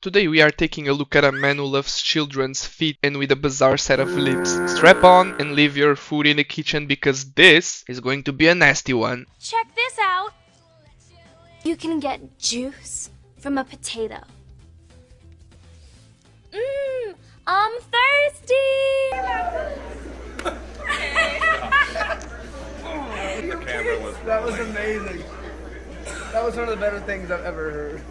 Today we are taking a look at a man who loves children's feet and with a bizarre set of lips. Strap on and leave your food in the kitchen because this is going to be a nasty one. Check this out. You can get juice from a potato. I'm thirsty. That was amazing. That was one of the better things I've ever heard.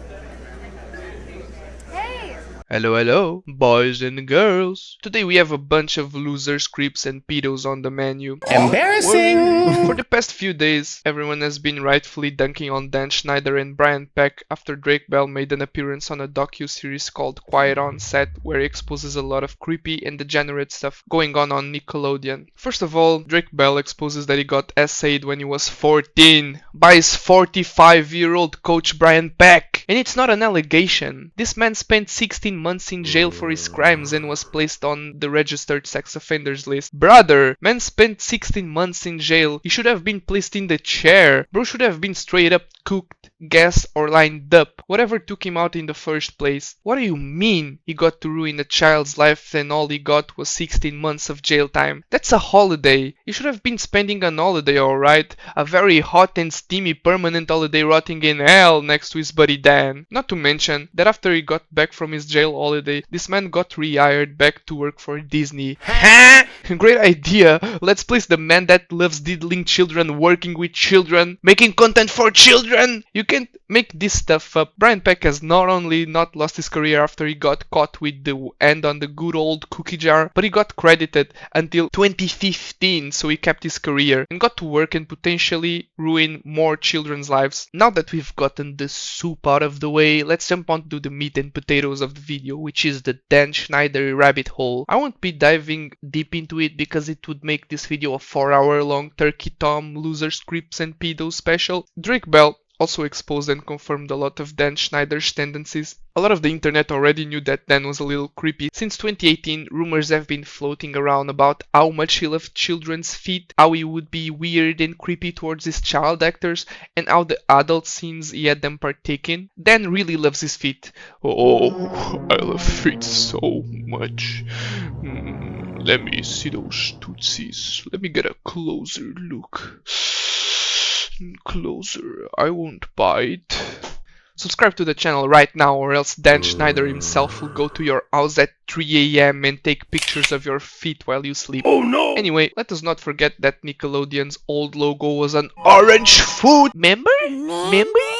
Hey. Hello, boys and girls. Today we have a bunch of losers, creeps and pedos on the menu. Embarrassing! For the past few days, everyone has been rightfully dunking on Dan Schneider and Brian Peck after Drake Bell made an appearance on a docu-series called Quiet on Set, where he exposes a lot of creepy and degenerate stuff going on Nickelodeon. First of all, Drake Bell exposes that he got essayed when he was 14 by his 45-year-old coach Brian Peck. And it's not an allegation. This man spent 16 months in jail for his crimes and was placed on the registered sex offenders list. Brother, man spent 16 months in jail. He should have been placed in the chair. Bro should have been straight up cooked, gassed or lined up. Whatever took him out in the first place. What do you mean he got to ruin a child's life and all he got was 16 months of jail time? That's a holiday. He should have been spending an holiday, alright? A very hot and steamy permanent holiday rotting in hell next to his buddy Dan. Not to mention that after he got back from his jail holiday, this man got rehired back to work for Disney. Great idea. Let's place the man that loves diddling children, working with children, making content for children. You can't make this stuff up. Brian Peck has not only not lost his career after he got caught with the end on the good old cookie jar, but he got credited until 2015, so he kept his career and got to work and potentially ruin more children's lives. Now that we've gotten the soup out of the way, let's jump on to the meat and potatoes of the video, which is the Dan Schneider rabbit hole. I won't be diving deep into it because it would make this video a 4-hour long Turkey Tom, losers, creeps and pedos special. Drake Bell also exposed and confirmed a lot of Dan Schneider's tendencies. A lot of the internet already knew that Dan was a little creepy. Since 2018, rumors have been floating around about how much he loved children's feet, how he would be weird and creepy towards his child actors, and how the adult scenes he had them partake in. Dan really loves his feet. Oh, I love feet so much. Let me see those tootsies. Let me get a closer look. Closer, I won't bite. Subscribe to the channel right now or else Dan Schneider himself will go to your house at 3 AM and take pictures of your feet while you sleep. Oh no! Anyway, let us not forget that Nickelodeon's old logo was an orange food. Remember?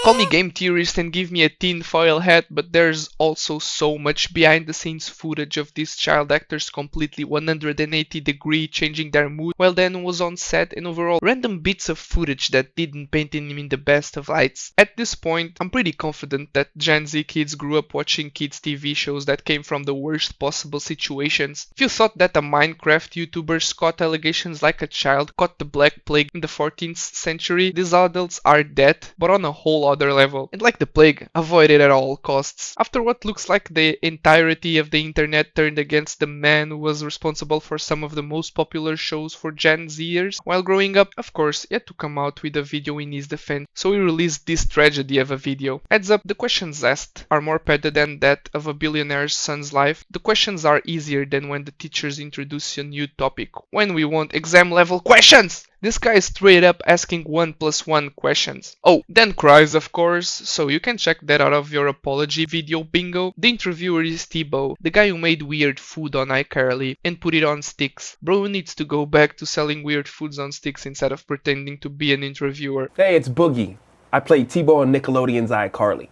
Call me game theorist and give me a tin foil hat, but there's also so much behind the scenes footage of these child actors completely 180-degree changing their mood while Dan was on set, and overall random bits of footage that didn't paint him in the best of lights. At this point, I'm pretty confident that Gen Z kids grew up watching kids TV shows that came from the worst possible situations. If you thought that a Minecraft YouTuber caught allegations like a child caught the Black Plague in the 14th century, these adults are dead, but on a whole other level. And like the plague, avoid it at all costs. After what looks like the entirety of the internet turned against the man who was responsible for some of the most popular shows for Gen Zers while growing up, of course, he had to come out with a video in his defense, so he released this tragedy of a video. Heads up, the questions asked are more petty than that of a billionaire's son's life. The questions are easier than when the teachers introduce a new topic, when we want exam level questions! This guy is straight up asking 1+1 questions. Oh, Dan cries of course, so you can check that out of your apology video bingo. The interviewer is T-Bow, the guy who made weird food on iCarly and put it on sticks. Bro needs to go back to selling weird foods on sticks instead of pretending to be an interviewer. Hey, it's Boogie. I played T-Bow on Nickelodeon's iCarly.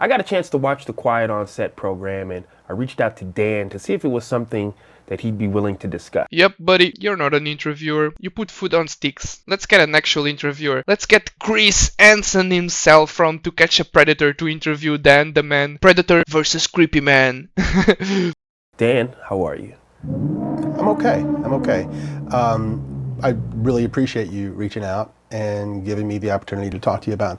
I got a chance to watch the Quiet on Set program and I reached out to Dan to see if it was something that he'd be willing to discuss. Yep, buddy, you're not an interviewer. You put food on sticks. Let's get an actual interviewer. Let's get Chris Hansen himself from To Catch a Predator to interview Dan the Man. Predator versus Creepy Man. Dan, how are you? I'm okay. I really appreciate you reaching out and giving me the opportunity to talk to you about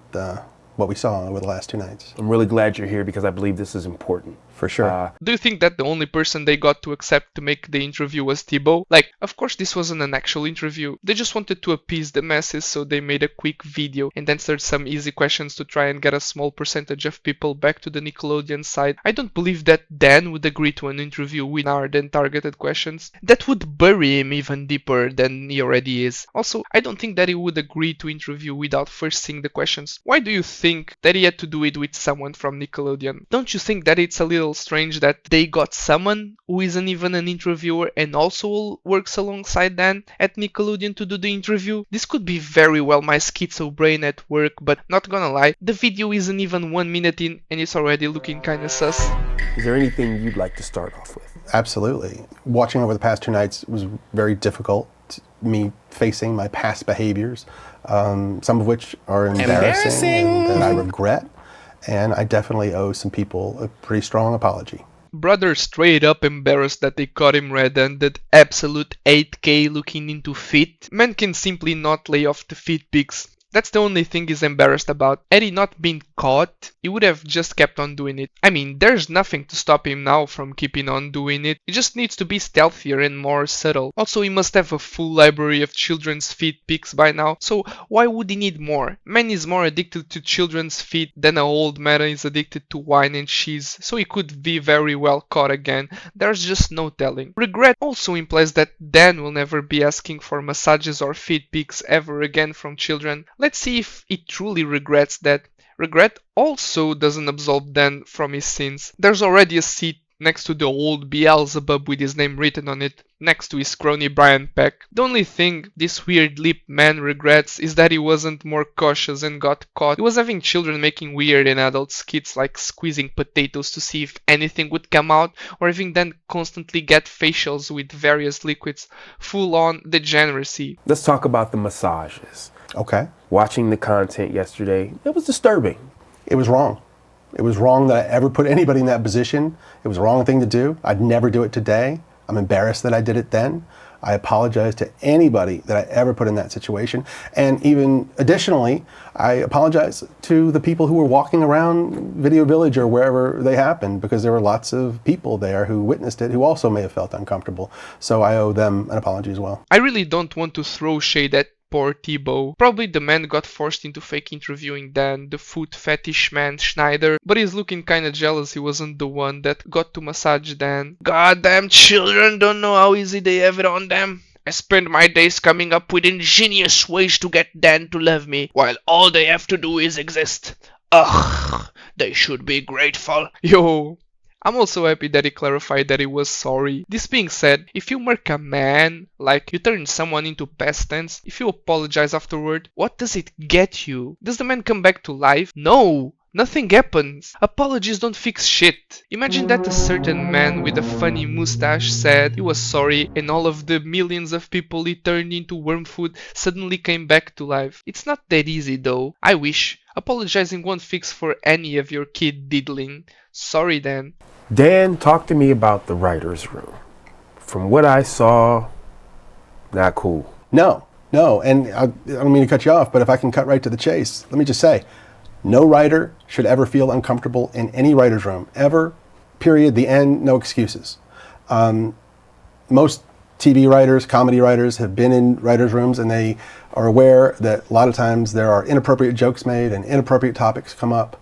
what we saw over the last 2 nights. I'm really glad you're here because I believe this is important. For sure. Do you think that the only person they got to accept to make the interview was Thibaut? Like, of course this wasn't an actual interview. They just wanted to appease the masses, so they made a quick video and answered some easy questions to try and get a small percentage of people back to the Nickelodeon side. I don't believe that Dan would agree to an interview with hard and targeted questions. That would bury him even deeper than he already is. Also, I don't think that he would agree to interview without first seeing the questions. Why do you think that he had to do it with someone from Nickelodeon? Don't you think that it's a little strange that they got someone who isn't even an interviewer and also works alongside Dan at Nickelodeon to do the interview? This could be very well my schizo brain at work, but not gonna lie, the video isn't even 1 minute in and it's already looking kinda sus. Is there anything you'd like to start off with? Absolutely. Watching over the past 2 nights was very difficult. Me facing my past behaviors, some of which are embarrassing and that I regret. And I definitely owe some people a pretty strong apology. Brother straight up embarrassed that they caught him red-handed, absolute 8K looking into feet. Man can simply not lay off the feet pics. That's the only thing he's embarrassed about. Had he not been caught, he would have just kept on doing it. I mean, there's nothing to stop him now from keeping on doing it. He just needs to be stealthier and more subtle. Also, he must have a full library of children's feet pics by now, so why would he need more? Man is more addicted to children's feet than an old man is addicted to wine and cheese, so he could be very well caught again. There's just no telling. Regret also implies that Dan will never be asking for massages or feet pics ever again from children. Let's see if he truly regrets that. Regret also doesn't absolve Dan from his sins. There's already a seat next to the old Beelzebub with his name written on it, next to his crony Brian Peck. The only thing this weird lip man regrets is that he wasn't more cautious and got caught. He was having children making weird and adult skits like squeezing potatoes to see if anything would come out, or having them constantly get facials with various liquids. Full on degeneracy. Let's talk about the massages. Okay. Watching the content yesterday, it was disturbing. It was wrong. It was wrong that I ever put anybody in that position. It was the wrong thing to do. I'd never do it today. I'm embarrassed that I did it then. I apologize to anybody that I ever put in that situation. And even additionally, I apologize to the people who were walking around Video Village or wherever they happened, because there were lots of people there who witnessed it who also may have felt uncomfortable. So I owe them an apology as well. I really don't want to throw shade at poor Thibaut. Probably the man got forced into fake interviewing Dan, the foot fetish man Schneider, but he's looking kinda jealous he wasn't the one that got to massage Dan. Goddamn children don't know how easy they have it on them. I spend my days coming up with ingenious ways to get Dan to love me, while all they have to do is exist. Ugh, they should be grateful. Yo, I'm also happy that he clarified that he was sorry. This being said, if you murk a man, like you turn someone into past tense, if you apologize afterward, what does it get you? Does the man come back to life? No! Nothing happens. Apologies don't fix shit. Imagine that a certain man with a funny mustache said he was sorry and all of the millions of people he turned into worm food suddenly came back to life. It's not that easy though. I wish. Apologizing won't fix for any of your kid diddling. Sorry, Dan. Dan, talk to me about the writer's room. From what I saw, not cool. No, and I don't mean to cut you off, but if I can cut right to the chase, let me just say, no writer should ever feel uncomfortable in any writer's room, ever, period, the end, no excuses. Most TV writers, comedy writers have been in writers' rooms, and they are aware that a lot of times there are inappropriate jokes made and inappropriate topics come up.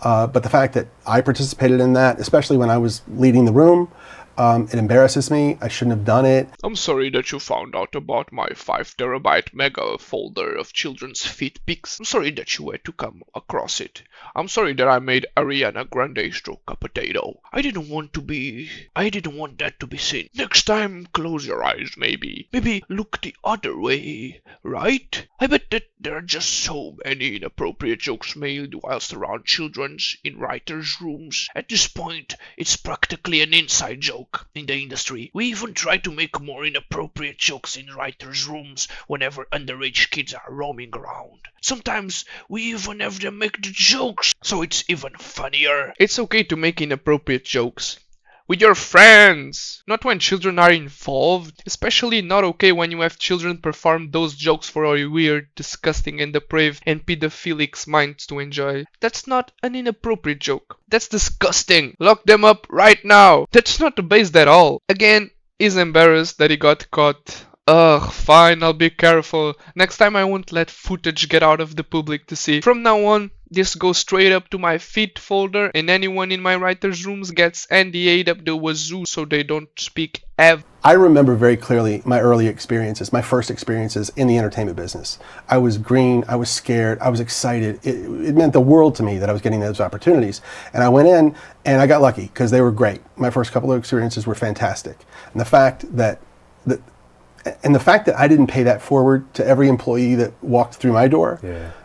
But the fact that I participated in that, especially when I was leading the room, it embarrasses me. I shouldn't have done it. I'm sorry that you found out about my 5 terabyte mega folder of children's feet pics. I'm sorry that you had to come across it. I'm sorry that I made Ariana Grande stroke a potato. I didn't want that to be seen. Next time, close your eyes maybe. Maybe look the other way, right? I bet that there are just so many inappropriate jokes made whilst around children's in writers' rooms. At this point, it's practically an inside joke in the industry. We even try to make more inappropriate jokes in writers' rooms whenever underage kids are roaming around. Sometimes we even have them make the jokes, so it's even funnier. It's okay to make inappropriate jokes, with your friends, not when children are involved. Especially not okay when you have children perform those jokes for our weird, disgusting, and depraved and pedophilic minds to enjoy. That's not an inappropriate joke. That's disgusting. Lock them up right now. That's not based at all. Again, he's embarrassed that he got caught. Ugh, fine, I'll be careful. Next time I won't let footage get out of the public to see. From now on, this goes straight up to my feed folder, and anyone in my writer's rooms gets NDA'd up the wazoo so they don't speak ever. I remember very clearly my early experiences, my first experiences in the entertainment business. I was green, I was scared, I was excited. It meant the world to me that I was getting those opportunities. And I went in and I got lucky because they were great. My first couple of experiences were fantastic. And the fact that I didn't pay that forward to every employee that walked through my door,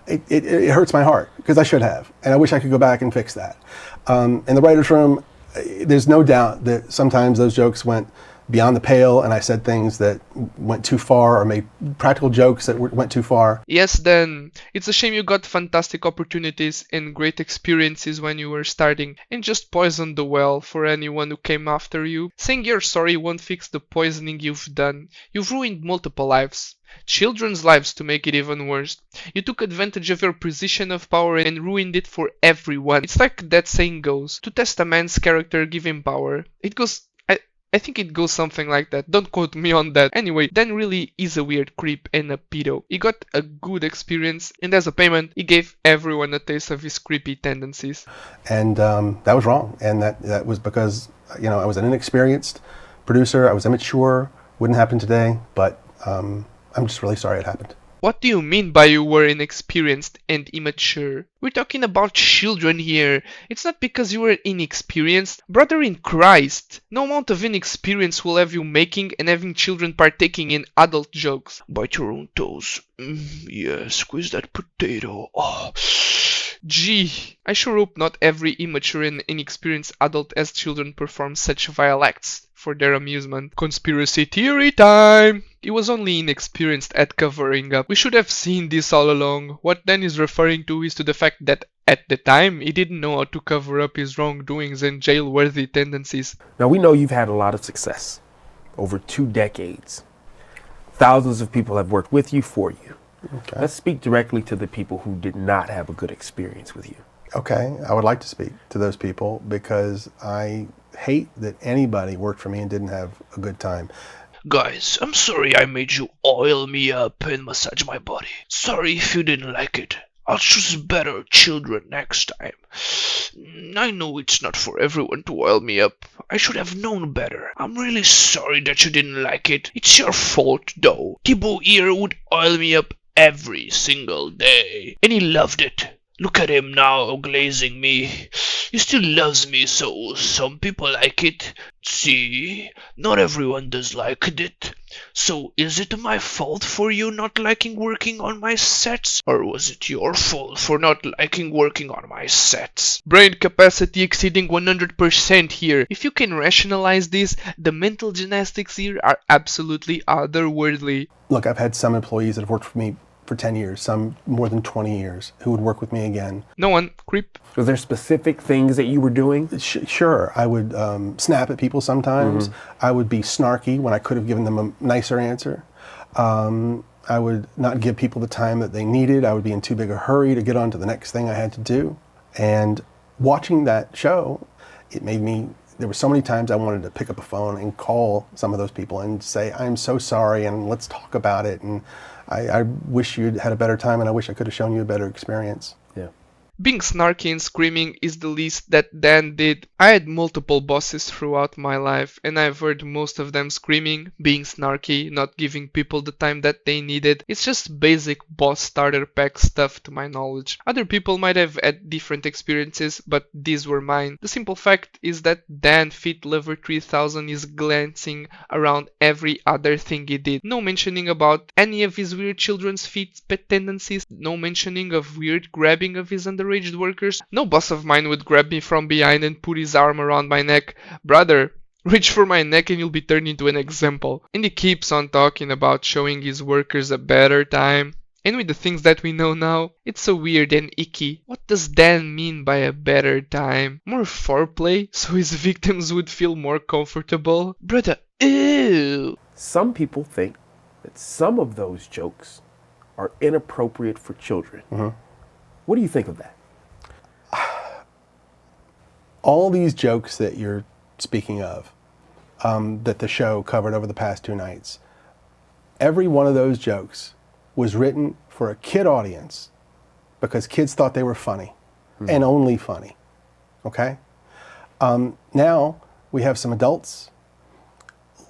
it hurts my heart because I should have. And I wish I could go back and fix that. In the writer's room, there's no doubt that sometimes those jokes went beyond the pale and I said things that went too far or made practical jokes that went too far. Yes, then, it's a shame you got fantastic opportunities and great experiences when you were starting and just poisoned the well for anyone who came after you. Saying you're sorry won't fix the poisoning you've done. You've ruined multiple lives. Children's lives to make it even worse. You took advantage of your position of power and ruined it for everyone. It's like that saying goes, to test a man's character, give him power. I think it goes something like that. Don't quote me on that. Anyway, Dan really is a weird creep and a pedo. He got a good experience, and as a payment, he gave everyone a taste of his creepy tendencies. And that was wrong. And that was because, I was an inexperienced producer. I was immature. Wouldn't happen today. But I'm just really sorry it happened. What do you mean by you were inexperienced and immature? We're talking about children here. It's not because you were inexperienced. Brother in Christ, no amount of inexperience will have you making and having children partaking in adult jokes. Bite your own toes. Yeah, squeeze that potato. Oh. Gee, I sure hope not every immature and inexperienced adult has children perform such vile acts for their amusement. Conspiracy theory time! He was only inexperienced at covering up. We should have seen this all along. What Dan is referring to is to the fact that at the time, he didn't know how to cover up his wrongdoings and jail-worthy tendencies. Now, we know you've had a lot of success over 2 decades. Thousands of people have worked with you, for you. Okay. Let's speak directly to the people who did not have a good experience with you. Okay, I would like to speak to those people because I hate that anybody worked for me and didn't have a good time. Guys, I'm sorry I made you oil me up and massage my body. Sorry if you didn't like it. I'll choose better children next time. I know it's not for everyone to oil me up. I should have known better. I'm really sorry that you didn't like it. It's your fault though. Thibaut here would oil me up every single day. And he loved it. Look at him now, glazing me. He still loves me, so some people like it. See, not everyone does like it. So is it my fault for you not liking working on my sets? Or was it your fault for not liking working on my sets? Brain capacity exceeding 100% here. If you can rationalize this, the mental gymnastics here are absolutely otherworldly. Look, I've had some employees that have worked for me for 10 years, some more than 20 years, who would work with me again. No one, creep. Was there specific things that you were doing? Sure, I would snap at people sometimes. I would be snarky when I could have given them a nicer answer. I would not give people the time that they needed. I would be in too big a hurry to get on to the next thing I had to do. And watching that show, it made me, there were so many times I wanted to pick up a phone and call some of those people and say, I'm so sorry and let's talk about it. And I wish you'd had a better time and I wish I could have shown you a better experience. Yeah. Being snarky and screaming is the least that Dan did. I had multiple bosses throughout my life, and I've heard most of them screaming, being snarky, not giving people the time that they needed. It's just basic boss starter pack stuff to my knowledge. Other people might have had different experiences, but these were mine. The simple fact is that Dan Fit Lover 3000 is glancing around every other thing he did. No mentioning about any of his weird children's feet pet tendencies, no mentioning of weird grabbing of his underaged workers. No boss of mine would grab me from behind and put his arm around my neck. Brother, reach for my neck and you'll be turned into an example. And he keeps on talking about showing his workers a better time. And with the things that we know now, it's so weird and icky. What does Dan mean by a better time? More foreplay so his victims would feel more comfortable? Brother, ew! Some people think that some of those jokes are inappropriate for children. What do you think of that? All these jokes that you're speaking of, that the show covered over the past 2 nights, every one of those jokes was written for a kid audience because kids thought they were funny and only funny. Okay? Now we have some adults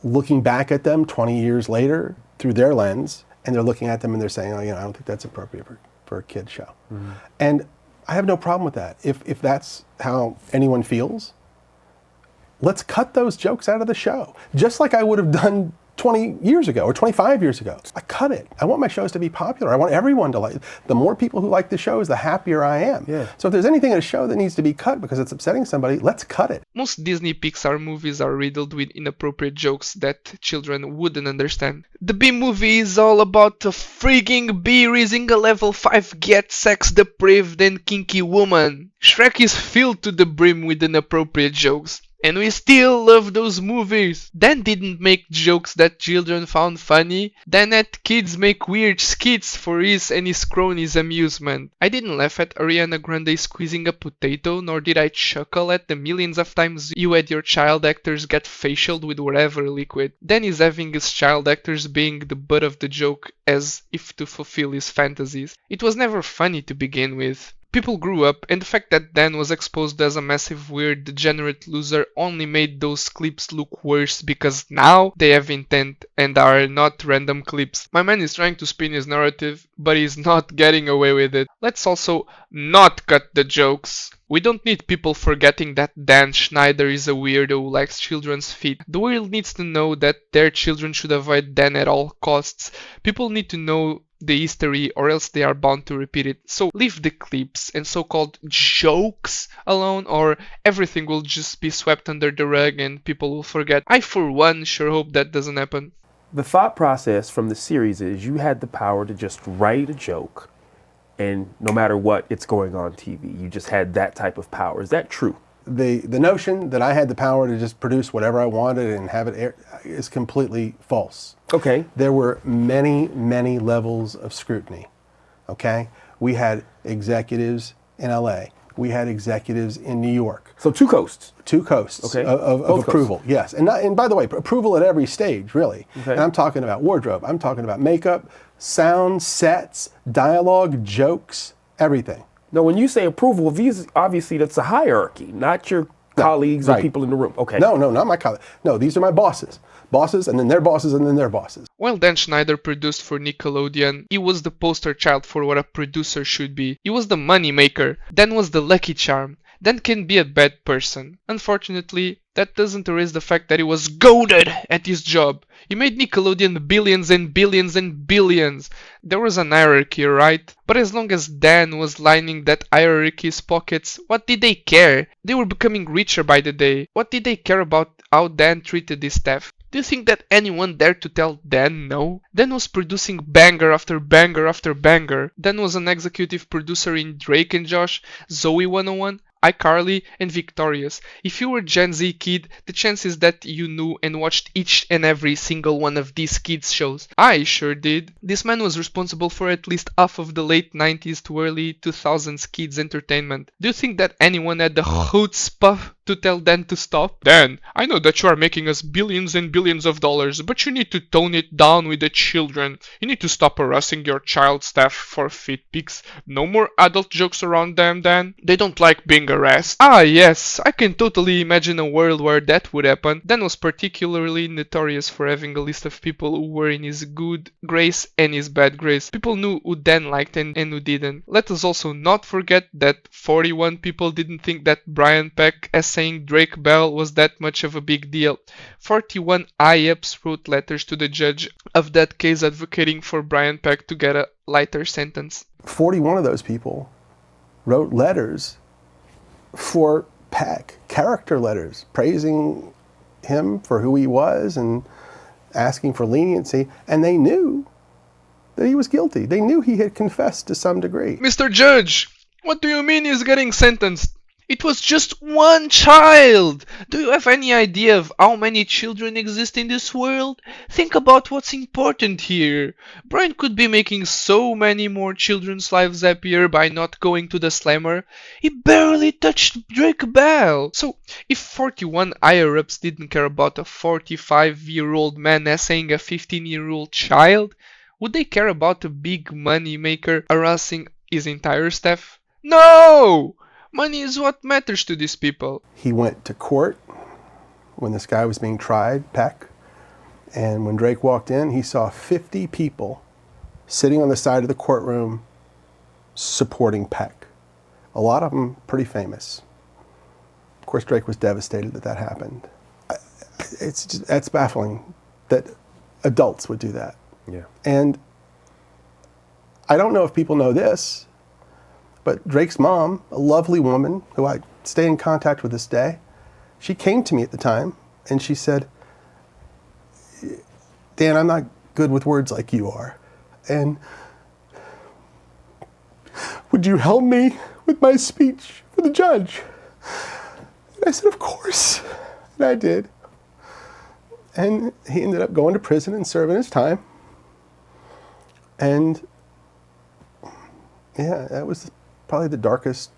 looking back at them 20 years later through their lens, and they're looking at them and they're saying, oh, I don't think that's appropriate for a kid show. And I have no problem with that. If that's how anyone feels, let's cut those jokes out of the show. Just like I would have done 20 years ago or 25 years ago. I cut it. I want my shows to be popular. I want everyone to like. The more people who like the shows, the happier I am. Yeah. So if there's anything in a show that needs to be cut because it's upsetting somebody, let's cut it. Most Disney Pixar movies are riddled with inappropriate jokes that children wouldn't understand. The Bee Movie is all about a freaking bee raising a level 5 get sex depraved and kinky woman. Shrek is filled to the brim with inappropriate jokes. And we still love those movies. Dan didn't make jokes that children found funny. Dan had kids make weird skits for his and his cronies' amusement. I didn't laugh at Ariana Grande squeezing a potato, nor did I chuckle at the millions of times you had your child actors get facialed with whatever liquid. Dan is having his child actors being the butt of the joke as if to fulfill his fantasies. It was never funny to begin with. People grew up, and the fact that Dan was exposed as a massive weird degenerate loser only made those clips look worse because now they have intent and are not random clips. My man is trying to spin his narrative, but he's not getting away with it. Let's also not cut the jokes. We don't need people forgetting that Dan Schneider is a weirdo who likes children's feet. The world needs to know that their children should avoid Dan at all costs. People need to know the history or else they are bound to repeat it. So leave the clips and so-called jokes alone, or everything will just be swept under the rug and people will forget. I for one sure hope that doesn't happen. The thought process from the series is you had the power to just write a joke and no matter what, it's going on TV. You just had that type of power. Is that true? The notion that I had the power to just produce whatever I wanted and have it air is completely false. Okay. There were many, many levels of scrutiny. Okay? We had executives in LA. We had executives in New York. So 2 coasts. 2 coasts Okay. of Both approval. coasts. Yes. And by the way, approval at every stage, really. Okay. And I'm talking about wardrobe. I'm talking about makeup, sound, sets, dialogue, jokes, everything. Now, when you say approval, obviously that's a hierarchy, not your colleagues or right. people in the room. Okay. No, not my colleagues. No, these are my bosses. Bosses, and then their bosses, and then their bosses. While Dan Schneider produced for Nickelodeon, he was the poster child for what a producer should be. He was the money maker. Dan was the lucky charm. Dan can be a bad person. Unfortunately, that doesn't erase the fact that he was goated at his job. He made Nickelodeon billions and billions and billions. There was an hierarchy, right? But as long as Dan was lining that hierarchy's pockets, what did they care? They were becoming richer by the day. What did they care about how Dan treated his staff? Do you think that anyone dared to tell Dan no? Dan was producing banger after banger after banger. Dan was an executive producer in Drake and Josh, Zoe 101, iCarly, and Victorious. If you were a Gen Z kid, the chances that you knew and watched each and every single one of these kids' shows. I sure did. This man was responsible for at least half of the late 90s to early 2000s kids' entertainment. Do you think that anyone had the chutzpah to tell Dan to stop? Dan, I know that you are making us billions and billions of dollars, but you need to tone it down with the children. You need to stop harassing your child staff for fit pics. No more adult jokes around them, Dan. They don't like being harassed. Ah, yes, I can totally imagine a world where that would happen. Dan was particularly notorious for having a list of people who were in his good grace and his bad grace. People knew who Dan liked and who didn't. Let us also not forget that 41 people didn't think that Brian Peck as saying Drake Bell was that much of a big deal. 41 IEPs wrote letters to the judge of that case advocating for Brian Peck to get a lighter sentence. 41 of those people wrote letters for Peck, character letters, praising him for who he was and asking for leniency. And they knew that he was guilty. They knew he had confessed to some degree. Mr. Judge, what do you mean he's getting sentenced? It was just one child! Do you have any idea of how many children exist in this world? Think about what's important here. Brian could be making so many more children's lives happier by not going to the slammer. He barely touched Drake Bell. So, if 41 higher-ups didn't care about a 45-year-old man essaying a 15-year-old child, would they care about a big money maker harassing his entire staff? No! Money is what matters to these people. He went to court when this guy was being tried, Peck, and when Drake walked in, he saw 50 people sitting on the side of the courtroom supporting Peck. A lot of them pretty famous. Of course, Drake was devastated that that happened. That's baffling that adults would do that. Yeah. And I don't know if people know this, but Drake's mom, a lovely woman who I stay in contact with this day, she came to me at the time and she said, Dan, I'm not good with words like you are. And would you help me with my speech for the judge? And I said, of course. And I did. And he ended up going to prison and serving his time. And yeah, that was probably the darkest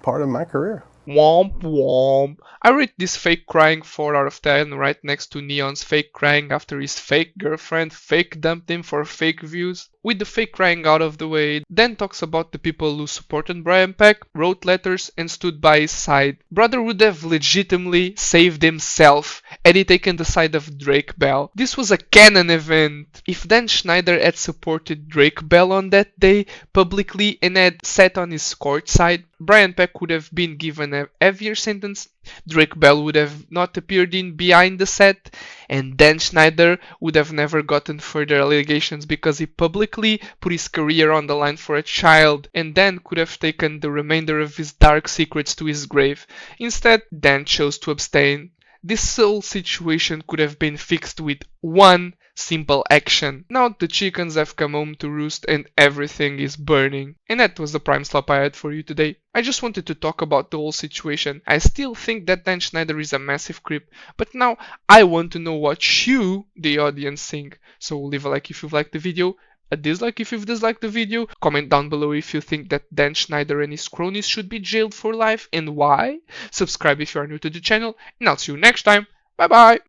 part of my career. Womp womp. I rate this fake crying 4 out of 10 right next to Neon's fake crying after his fake girlfriend fake dumped him for fake views. With the fake crying out of the way, Dan talks about the people who supported Brian Peck, wrote letters and stood by his side. Brother would have legitimately saved himself had he taken the side of Drake Bell. This was a canon event. If Dan Schneider had supported Drake Bell on that day publicly and had sat on his court side, Brian Peck would have been given a heavier sentence, Drake Bell would have not appeared in Behind the Set, and Dan Schneider would have never gotten further allegations because he publicly put his career on the line for a child, and Dan could have taken the remainder of his dark secrets to his grave. Instead, Dan chose to abstain. This whole situation could have been fixed with one simple action. Now the chickens have come home to roost and everything is burning. And that was the prime slop I had for you today. I just wanted to talk about the whole situation. I still think that Dan Schneider is a massive creep, but now I want to know what you, the audience, think. So leave a like if you've liked the video, a dislike if you've disliked the video, comment down below if you think that Dan Schneider and his cronies should be jailed for life and why, subscribe if you are new to the channel, and I'll see you next time. Bye bye!